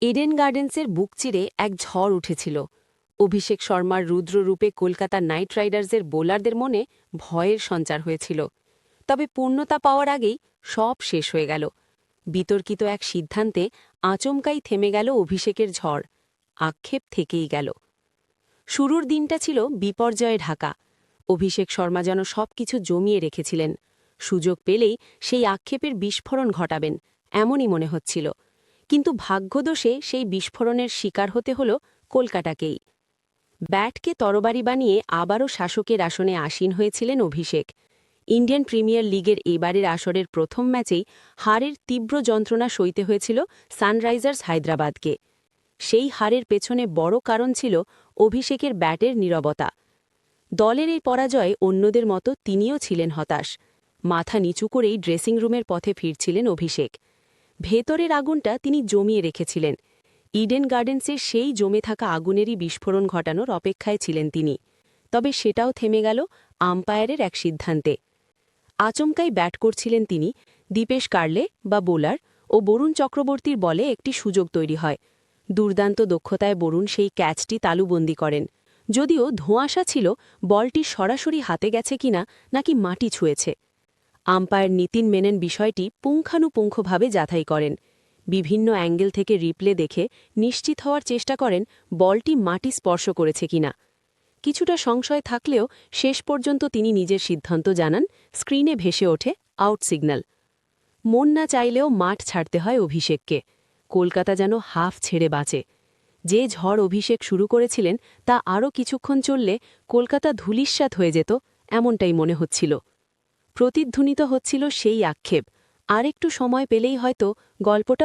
Eden গার্ডেন্সের বুক চিরে এক ঝড় উঠেছিল। অভিষেক শর্মার রুদ্ররূপে কলকাতা নাইট রাইডার্সের বোলারদের মনে ভয়ের সঞ্চার হয়েছিল। তবে পূর্ণতা পাওয়ার আগেই সব শেষ হয়ে গেল। বিতর্কিত এক সিদ্ধান্তে আচমকাই থেমে গেল অভিষেকের ঝড়। আক্ষেপ থেকেই গেল। শুরুর দিনটা ছিল বিপর্যয়ে ঢাকা। অভিষেক শর্মা যেন সবকিছু জমিয়ে রেখেছিলেন। সুযোগ পেলেই সেই আক্ষেপের বিস্ফোরণ ঘটাবেন, এমনই মনে হচ্ছিল। কিন্তু ভাগ্যদোষে সেই বিস্ফোরণের শিকার হতে হল কলকাতাকেই। ব্যাটকে তরবারি বানিয়ে আবারও শাসকের আসনে আসীন হয়েছিলেন অভিষেক। ইন্ডিয়ান প্রিমিয়ার লিগের এবারের আসরের প্রথম ম্যাচেই হারের তীব্র যন্ত্রণা সইতে হয়েছিল সানরাইজার্স হায়দ্রাবাদকে। সেই হারের পেছনে বড় কারণ ছিল অভিষেকের ব্যাটের নীরবতা। দলের এই পরাজয়ে অন্যদের মতো তিনিও ছিলেন হতাশ। মাথা নিচু করেই ড্রেসিং রুমের পথে ফিরছিলেন অভিষেক। ভেতরের আগুনটা তিনি জমিয়ে রেখেছিলেন। ইডেন গার্ডেন্সের সেই জমে থাকা আগুনেরই বিস্ফোরণ ঘটানোর অপেক্ষায় ছিলেন তিনি। তবে সেটাও থেমে গেল আম্পায়ারের এক সিদ্ধান্তে। আচমকাই ব্যাট করছিলেন তিনি। দীপেশ কার্লে বা বোলার ও বরুণ চক্রবর্তীর বলে একটি সুযোগ তৈরি হয়। দুর্দান্ত দক্ষতায় বরুণ সেই ক্যাচটি তালুবন্দি করেন। যদিও ধোঁয়াশা ছিল বলটি সরাসরি হাতে গেছে কিনা নাকি মাটি ছুঁয়েছে। আম্পায়ার নীতিন মেনন বিষয়টি পুঙ্খানুপুঙ্খভাবে যাচাই করেন। বিভিন্ন অ্যাঙ্গেল থেকে রিপ্লে দেখে নিশ্চিত হওয়ার চেষ্টা করেন বলটি মাটি স্পর্শ করেছে কিনা। কিছুটা সংশয় থাকলেও শেষ পর্যন্ত তিনি নিজের সিদ্ধান্ত জানান। স্ক্রিনে ভেসে ওঠে আউট সিগন্যাল। মন না চাইলেও মাঠ ছাড়তে হয় অভিষেককে। কলকাতা যেন হাফ ছেড়ে বাঁচে। যে ঝড় অভিষেক শুরু করেছিলেন তা আরও কিছুক্ষণ চললে কলকাতা ধূলিস্যাৎ হয়ে যেত, এমনটাই মনে হচ্ছিল। প্রতিধ্বনিত হচ্ছিল সেই আক্ষেপ, আরেকটু সময় পেলেই হয়তো গল্পটা